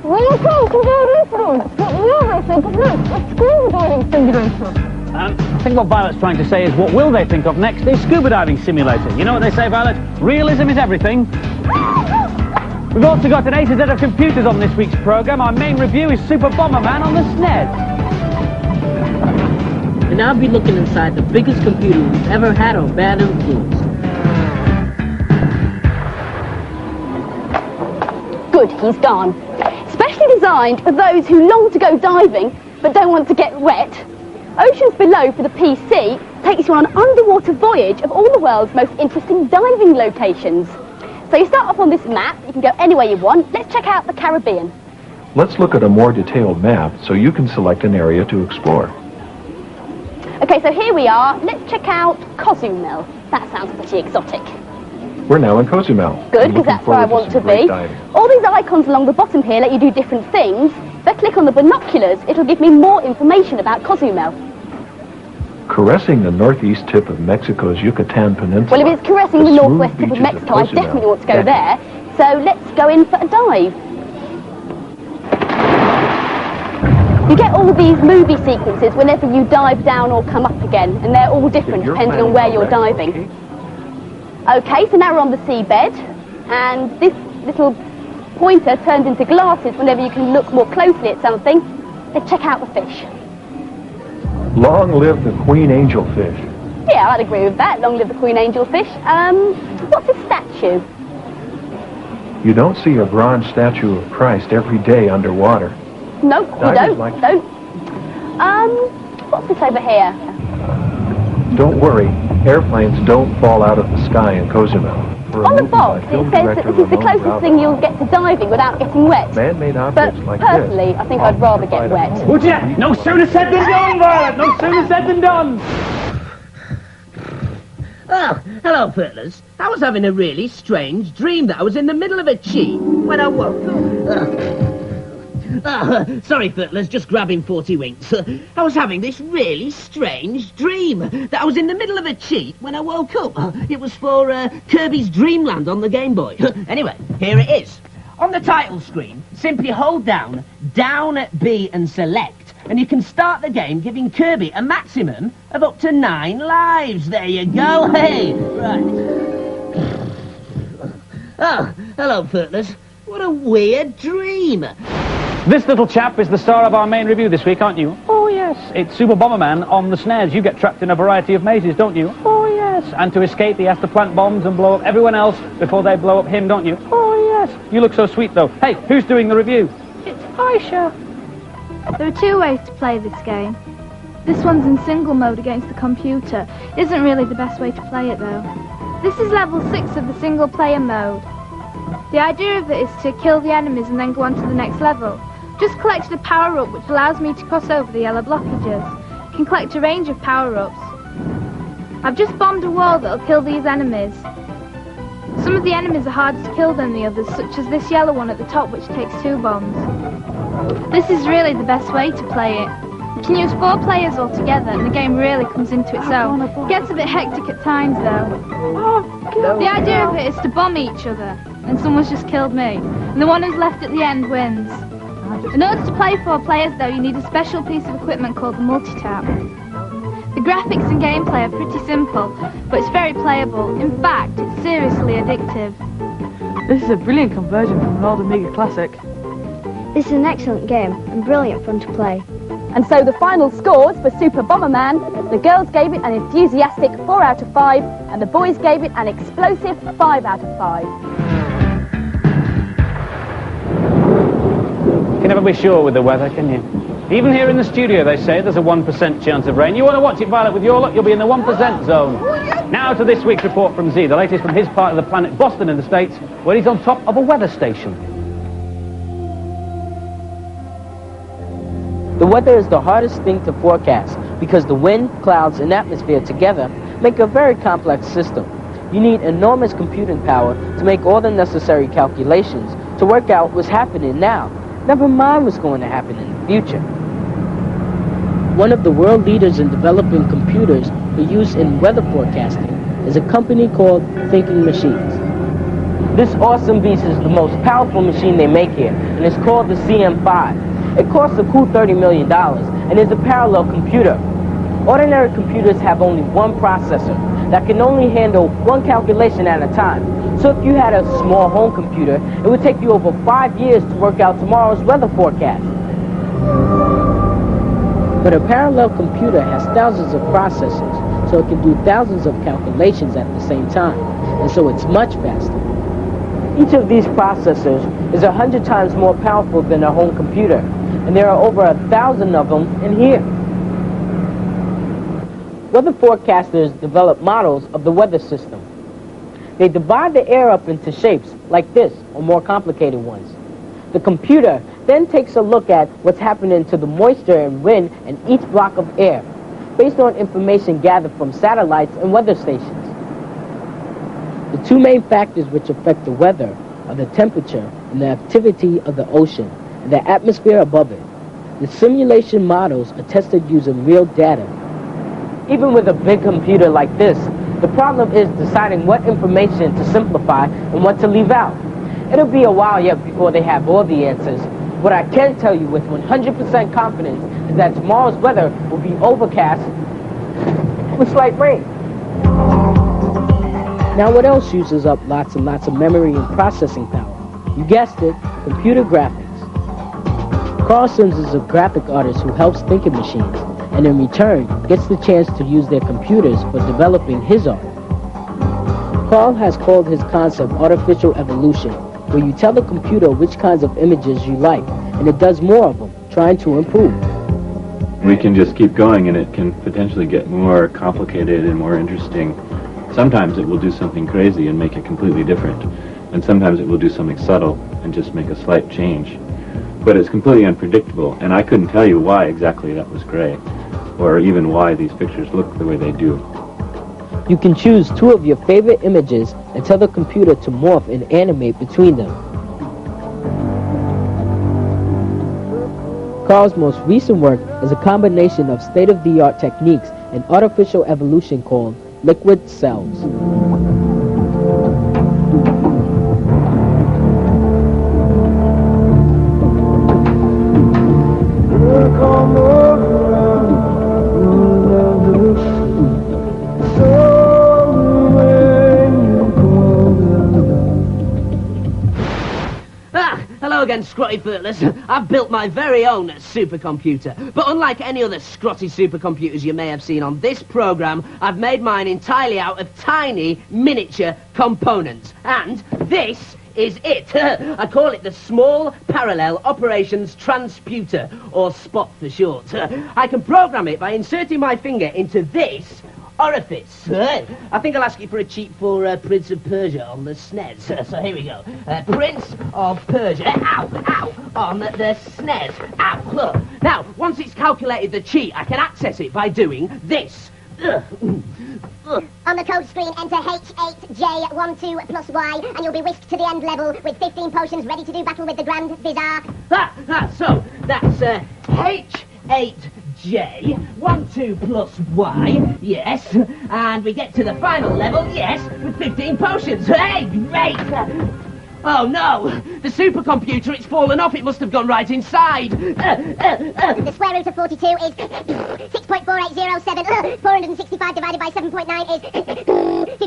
Really cool to do this one. What will they think of next? A scuba diving simulator. I think what Violet's trying to say is what will they think of next is scuba diving simulator. You know what they say, Violet? Realism is everything. We've also got an A to Z of computers on this week's programme. Our main review is Super Bomberman on the SNES. And I'll be looking inside the biggest computer we've ever had on Bad Influence. Good, he's gone. Specially designed for those who long to go diving but don't want to get wet, Oceans Below for the PC takes you on an underwater voyage of all the world's most interesting diving locations. So you start off on this map, you can go anywhere you want. Let's check out the Caribbean. Let's look at a more detailed map so you can select an area to explore. Okay, so here we are. Let's check out Cozumel. That sounds pretty exotic. We're now in Cozumel. Good, because that's where I want to be. All these icons along the bottom here let you do different things. If I click on the binoculars, it'll give me more information about Cozumel. Caressing the northeast tip of Mexico's Yucatan Peninsula. Well, if it's caressing the northwest tip of Mexico, I definitely want to go there. So let's go in for a dive. You get all these movie sequences whenever you dive down or come up again, and they're all different depending on where you're diving. Okay, so now we're on the seabed, and this little pointer turns into glasses whenever you can look more closely at something. Let's check out the fish. Long live the queen angelfish. Yeah, I'd agree with that. Long live the queen angelfish. What's this statue? You don't see a bronze statue of Christ every day underwater. Nope, you don't. What's this over here? Don't worry, airplanes don't fall out of the sky in Cozumel. On the box, it says that this is the closest thing you'll get to diving without getting wet. Man-made objects like this. But personally, I think I'd rather get wet. Would you? No sooner said than done, Violet! No sooner said than done! Oh, hello, Furtlers. I was having a really strange dream that I was in the middle of a cheat when I woke up. Sorry, Furtlers, just grabbing 40 winks. I was having this really strange dream that I was in the middle of a cheat when I woke up. It was for Kirby's Dream Land on the Game Boy. Anyway, here it is. On the title screen, simply hold down B and select, and you can start the game giving Kirby a maximum of up to 9 lives. There you go. Hey, right. Oh, hello, Furtlers. What a weird dream. This little chap is the star of our main review this week, aren't you? Oh, yes. It's Super Bomberman on the SNES. You get trapped in a variety of mazes, don't you? Oh, yes. And to escape, he has to plant bombs and blow up everyone else before they blow up him, don't you? Oh, yes. You look so sweet, though. Hey, who's doing the review? It's Aisha. There are 2 ways to play this game. This one's in single mode against the computer. Isn't really the best way to play it, though. This is level 6 of the single-player mode. The idea of it is to kill the enemies and then go on to the next level. Just collected a power-up which allows me to cross over the yellow blockages. Can collect a range of power-ups. I've just bombed a wall that'll kill these enemies. Some of the enemies are harder to kill than the others, such as this yellow one at the top which takes 2 bombs. This is really the best way to play it. You can use 4 players altogether and the game really comes into its own. It gets a bit hectic at times though. The idea of it is to bomb each other, and someone's just killed me, and the one who's left at the end wins. In order to play 4 players though, you need a special piece of equipment called the multi-tap. The graphics and gameplay are pretty simple, but it's very playable. In fact, it's seriously addictive. This is a brilliant conversion from an old Amiga classic. This is an excellent game and brilliant fun to play. And so the final scores for Super Bomberman, the girls gave it an enthusiastic 4 out of 5, and the boys gave it an explosive 5 out of 5. You can never be sure with the weather, can you? Even here in the studio, they say there's a 1% chance of rain. You want to watch it, Violet, with your luck, you'll be in the 1% zone. Now to this week's report from Z, the latest from his part of the planet, Boston in the States, where he's on top of a weather station. The weather is the hardest thing to forecast because the wind, clouds, and atmosphere together make a very complex system. You need enormous computing power to make all the necessary calculations to work out what's happening now. Never mind what's going to happen in the future. One of the world leaders in developing computers for use in weather forecasting is a company called Thinking Machines. This awesome beast is the most powerful machine they make here, and it's called the CM5. It costs a cool $30 million, and is a parallel computer. Ordinary computers have only one processor that can only handle one calculation at a time. So if you had a small home computer, it would take you over 5 years to work out tomorrow's weather forecast. But a parallel computer has thousands of processors, so it can do thousands of calculations at the same time, and so it's much faster. Each of these processors is 100 times more powerful than a home computer, and there are over 1,000 of them in here. Weather forecasters develop models of the weather system. They divide the air up into shapes like this, or more complicated ones. The computer then takes a look at what's happening to the moisture and wind in each block of air, based on information gathered from satellites and weather stations. The two main factors which affect the weather are the temperature and the activity of the ocean and the atmosphere above it. The simulation models are tested using real data. Even with a big computer like this, the problem is deciding what information to simplify and what to leave out. It'll be a while yet before they have all the answers. What I can tell you with 100% confidence is that tomorrow's weather will be overcast with slight rain. Now what else uses up lots and lots of memory and processing power? You guessed it, computer graphics. Carl Sims is a graphic artist who helps thinking machines, and in return gets the chance to use their computers for developing his art. Carl has called his concept artificial evolution, where you tell the computer which kinds of images you like, and it does more of them, trying to improve. We can just keep going, and it can potentially get more complicated and more interesting. Sometimes it will do something crazy and make it completely different, and sometimes it will do something subtle and just make a slight change. But it's completely unpredictable, and I couldn't tell you why exactly that was gray, or even why these pictures look the way they do. You can choose two of your favorite images and tell the computer to morph and animate between them. Carl's most recent work is a combination of state-of-the-art techniques and artificial evolution called liquid cells. Again, Scrotty Furtless. I've built my very own supercomputer. But unlike any other Scrotty supercomputers you may have seen on this programme, I've made mine entirely out of tiny, miniature components. And this is it. I call it the Small Parallel Operations Transputer, or SPOT for short. I can program it by inserting my finger into this orifice. I think I'll ask you for a cheat for Prince of Persia on the SNES. So here we go. Prince of Persia. Ow! Ow! On the SNES. Ow! Now, once it's calculated the cheat, I can access it by doing this. On the code screen, enter H8J12 plus Y, and you'll be whisked to the end level with 15 potions ready to do battle with the Grand Vizier. So, that's H8J12 plus Y, yes, and we get to the final level, yes, with 15 potions. Hey, great! Oh no, the supercomputer, it's fallen off, it must have gone right inside. The square root of 42 is 6.4807. 465 divided by 7.9 is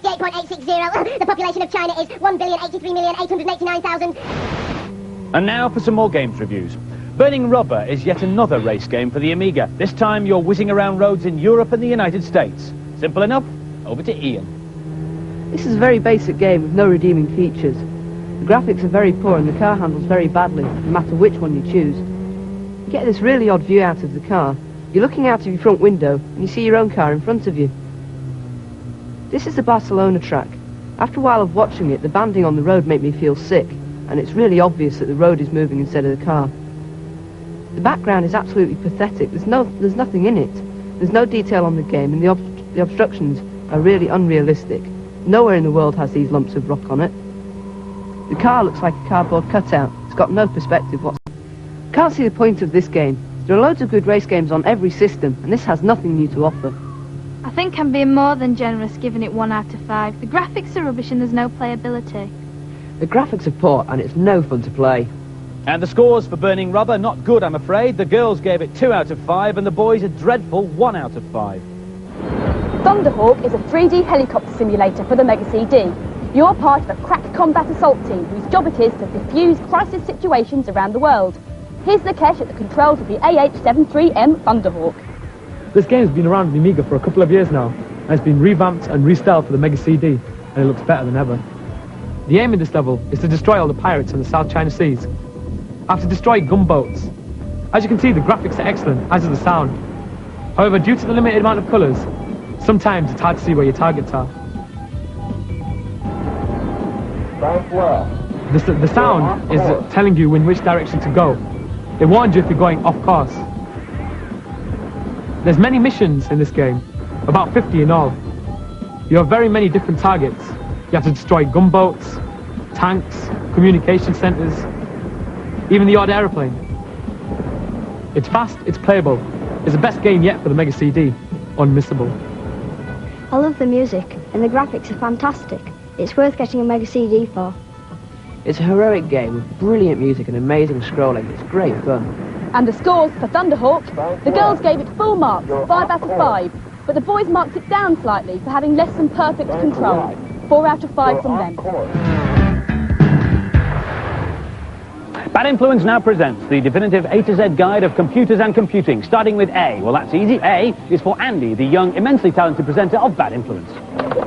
58.860. The population of China is 1,083,889,000. And now for some more games reviews. Burning Rubber is yet another race game for the Amiga. This time you're whizzing around roads in Europe and the United States. Simple enough? Over to Ian. This is a very basic game with no redeeming features. The graphics are very poor and the car handles very badly, no matter which one you choose. You get this really odd view out of the car. You're looking out of your front window and you see your own car in front of you. This is the Barcelona track. After a while of watching it, the banding on the road made me feel sick, and it's really obvious that the road is moving instead of the car. The background is absolutely pathetic. There's nothing in it. There's no detail on the game, and the obstructions are really unrealistic. Nowhere in the world has these lumps of rock on it. The car looks like a cardboard cutout. It's got no perspective whatsoever. Can't see the point of this game. There are loads of good race games on every system, and this has nothing new to offer. I think I'm being more than generous giving it 1 out of 5. The graphics are rubbish and there's no playability. The graphics are poor and it's no fun to play. And the scores for Burning Rubber, not good, I'm afraid. The girls gave it 2 out of 5 and the boys a dreadful 1 out of 5. Thunderhawk is a 3D helicopter simulator for the Mega CD. You're part of a crack combat assault team whose job it is to defuse crisis situations around the world. Here's Nikesh at the controls of the AH-73M Thunderhawk. This game's been around in the Amiga for a couple of years now, and it's been revamped and restyled for the Mega CD, and it looks better than ever. The aim in this level is to destroy all the pirates in the South China Seas. I have to destroy gunboats. As you can see, the graphics are excellent, as is the sound. However, due to the limited amount of colours, sometimes it's hard to see where your targets are. The sound is telling you in which direction to go. It warns you if you're going off course. There's many missions in this game, about 50 in all. You have very many different targets. You have to destroy gunboats, tanks, communication centres, even the odd aeroplane. It's fast, it's playable. It's the best game yet for the Mega CD. Unmissable. I love the music, and the graphics are fantastic. It's worth getting a Mega CD for. It's a heroic game with brilliant music and amazing scrolling. It's great fun. And the scores for Thunderhawk, the girls gave it full marks, 5 out of 5, but the boys marked it down slightly for having less than perfect control, 4 out of 5 from them. Bad Influence now presents the definitive A to Z guide of computers and computing, starting with A. Well, that's easy. A is for Andy, the young, immensely talented presenter of Bad Influence.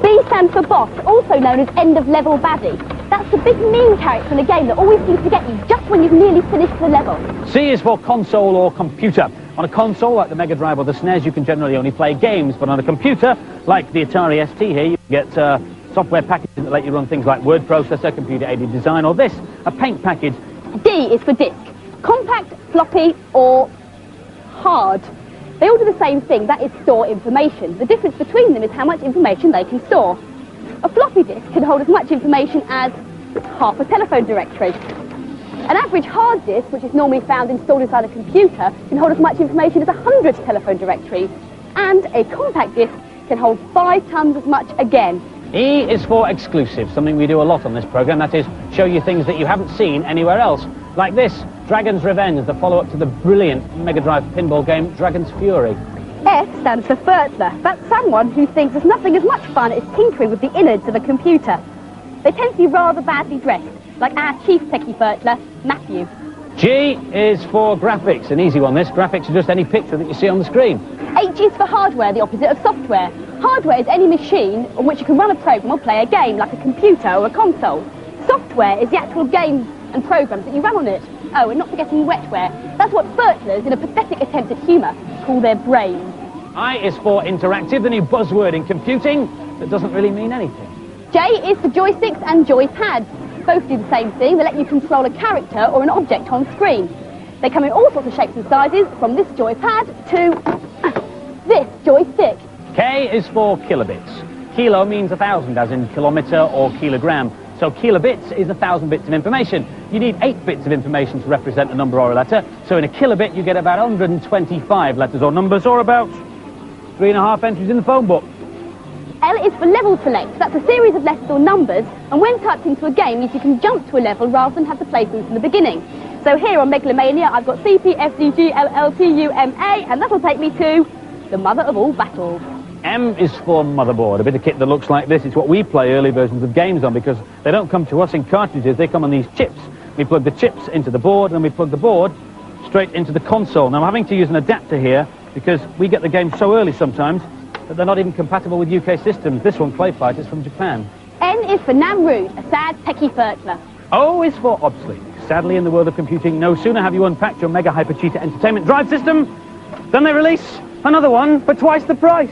B stands for Boss, also known as end-of-level baddie. That's the big mean character in the game that always seems to get you just when you've nearly finished the level. C is for console or computer. On a console like the Mega Drive or the SNES, you can generally only play games, but on a computer, like the Atari ST here, you get software packages that let you run things like word processor, computer-aided design, or this, a paint package. D is for disk. Compact, floppy, or hard. They all do the same thing, that is store information. The difference between them is how much information they can store. A floppy disk can hold as much information as half a telephone directory. An average hard disk, which is normally found installed inside a computer, can hold as much information as 100 telephone directories. And a compact disk can hold 5 times as much again. E is for exclusive, something we do a lot on this programme, that is, show you things that you haven't seen anywhere else. Like this, Dragon's Revenge, the follow-up to the brilliant Mega Drive pinball game Dragon's Fury. F stands for Fertler. That's someone who thinks there's nothing as much fun as tinkering with the innards of a computer. They tend to be rather badly dressed, like our chief techie Fertler, Matthew. G is for graphics, an easy one this. Graphics are just any picture that you see on the screen. H is for hardware, the opposite of software. Hardware is any machine on which you can run a program or play a game, like a computer or a console. Software is the actual games and programs that you run on it. Oh, and not forgetting wetware. That's what Fertlers, in a pathetic attempt at humour, call their brains. I is for interactive, the new buzzword in computing that doesn't really mean anything. J is for joysticks and joypads. Both do the same thing. They let you control a character or an object on screen. They come in all sorts of shapes and sizes, from this joypad to this joystick. K is for kilobits. Kilo means 1,000, as in kilometre or kilogram. So kilobits is 1,000 bits of information. You need 8 bits of information to represent a number or a letter. So in a kilobit, you get about 125 letters or numbers, or about 3.5 entries in the phone book. L is for level select. That's a series of letters or numbers, and when typed into a game means you can jump to a level rather than have to play through from the beginning. So here on Megalomania, I've got C, P, F, D, G, L, L, T, U, M, A, and that'll take me to the mother of all battles. M is for motherboard, a bit of kit that looks like this. It's what we play early versions of games on, because they don't come to us in cartridges, they come on these chips. We plug the chips into the board, and then we plug the board straight into the console. Now I'm having to use an adapter here, because we get the games so early sometimes that they're not even compatible with UK systems. This one, Clay Fight, is from Japan. N is for Namrud, a sad techie Fertler. O is for obsolete. Sadly, in the world of computing, no sooner have you unpacked your Mega Hyper Cheetah entertainment drive system than they release another one for twice the price.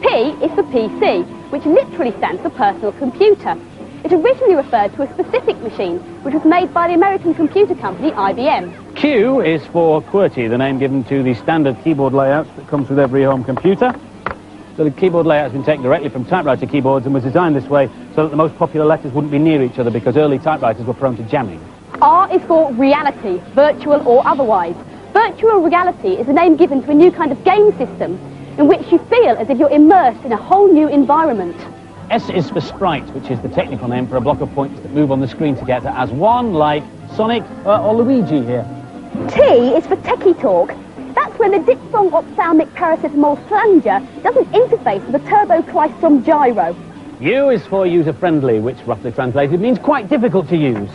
P is for PC, which literally stands for personal computer. It originally referred to a specific machine, which was made by the American computer company IBM. Q is for QWERTY, the name given to the standard keyboard layouts that comes with every home computer. So the keyboard layout has been taken directly from typewriter keyboards and was designed this way so that the most popular letters wouldn't be near each other, because early typewriters were prone to jamming. R is for reality, virtual or otherwise. Virtual reality is a name given to a new kind of game system in which you feel as if you're immersed in a whole new environment. S is for sprite, which is the technical name for a block of points that move on the screen together as one, like Sonic or Luigi here. T is for techie talk. That's when the diphthong ophthalmic paracetamol flanger doesn't interface with the turboclystron gyro. U is for user-friendly, which roughly translated means quite difficult to use,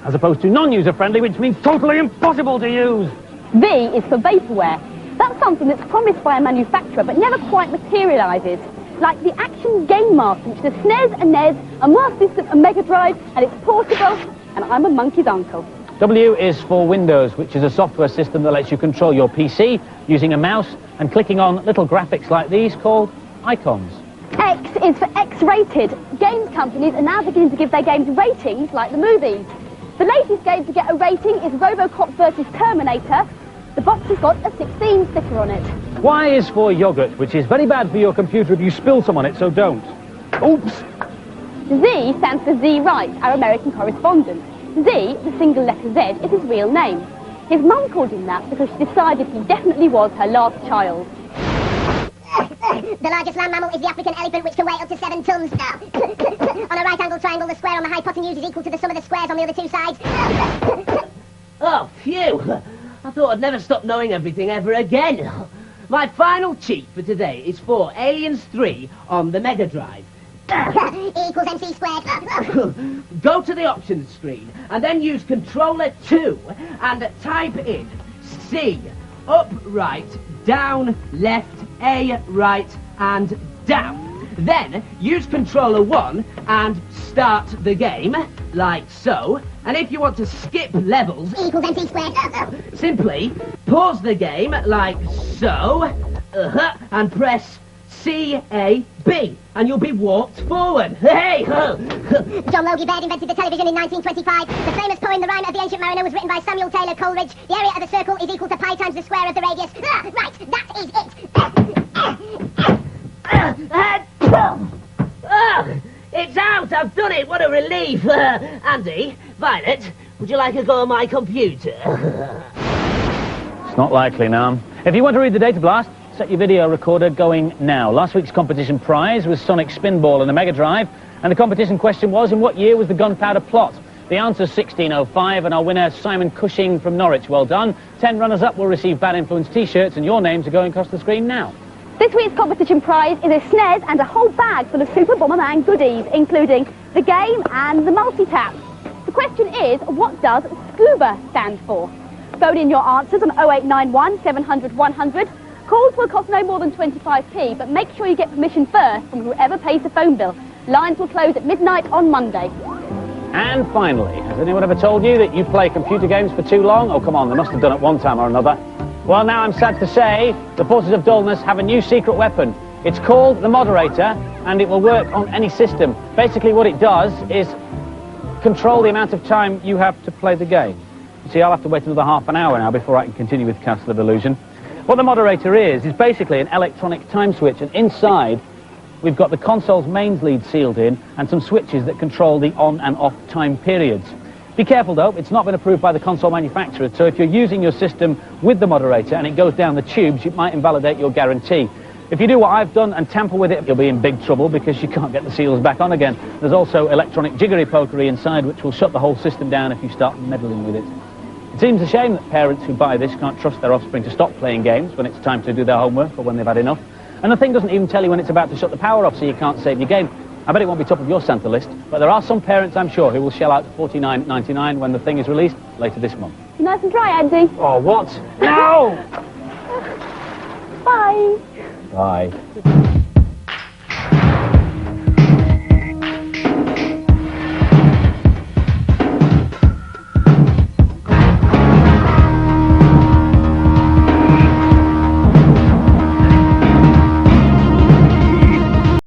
as opposed to non-user-friendly, which means totally impossible to use. V is for vaporware. That's something that's promised by a manufacturer but never quite materialises. Like the Action Game Master, which is a SNES, a NES, a Master System, a Mega Drive, and it's portable, and I'm a monkey's uncle. W is for Windows, which is a software system that lets you control your PC using a mouse and clicking on little graphics like these called icons. X is for X-rated. Games companies are now beginning to give their games ratings like the movies. The latest game to get a rating is RoboCop vs Terminator. The box has got a 16 sticker on it. Y is for yogurt, which is very bad for your computer if you spill some on it, so don't. Oops! Z stands for Z Wright, our American correspondent. Z, the single letter Z, is his real name. His mum called him that because she decided he definitely was her last child. The largest land mammal is the African elephant, which can weigh up to 7 tons. On a right-angled triangle, the square on the hypotenuse is equal to the sum of the squares on the other two sides. Oh, phew! I thought I'd never stop knowing everything ever again. My final cheat for today is for Aliens 3 on the Mega Drive. E equals MC squared. Go to the options screen and then use controller 2 and type in C, up, right, down, left, A, right, and down. Then use controller 1 and start the game, like so. And if you want to skip levels, E equals MC squared. simply pause the game, like so, and press C-A-B, and you'll be walked forward. Hey! John Logie Baird invented the television in 1925. The famous poem, The Rhyme of the Ancient Mariner, was written by Samuel Taylor Coleridge. The area of a circle is equal to pi times the square of the radius. Right, that is it. It's out! I've done it! What a relief! Andy, Violet, would you like a go on my computer? It's not likely, now. If you want to read the data blast, set your video recorder going now. Last week's competition prize was Sonic Spinball and the Mega Drive, and the competition question was, in what year was the Gunpowder Plot? The answer's 1605, and our winner, Simon Cushing from Norwich. Well done. 10 runners-up will receive Bad Influence T-shirts, and your names are going across the screen now. This week's competition prize is a SNES and a whole bag full of Super Bomberman goodies, including the game and the multi-tap. The question is, what does SCUBA stand for? Phone in your answers on 0891 700 100. Calls will cost no more than 25p, but make sure you get permission first from whoever pays the phone bill. Lines will close at midnight on Monday. And finally, has anyone ever told you that you play computer games for too long? Oh, come on, they must have done it one time or another. Well, now I'm sad to say the forces of dullness have a new secret weapon. It's called the moderator, and it will work on any system. Basically, what it does is control the amount of time you have to play the game. You see, I'll have to wait another half an hour now before I can continue with Castle of Illusion. What the moderator is basically an electronic time switch, and inside we've got the console's mains lead sealed in and some switches that control the on and off time periods. Be careful though, it's not been approved by the console manufacturer, so if you're using your system with the moderator and it goes down the tubes, it might invalidate your guarantee. If you do what I've done and tamper with it, you'll be in big trouble because you can't get the seals back on again. There's also electronic jiggery-pokery inside which will shut the whole system down if you start meddling with it. It seems a shame that parents who buy this can't trust their offspring to stop playing games when it's time to do their homework or when they've had enough. And the thing doesn't even tell you when it's about to shut the power off, so you can't save your game. I bet it won't be top of your Santa list, but there are some parents, I'm sure, who will shell out $49.99 when the thing is released later this month. Nice and dry, Andy. Oh, what? No! Bye. Bye.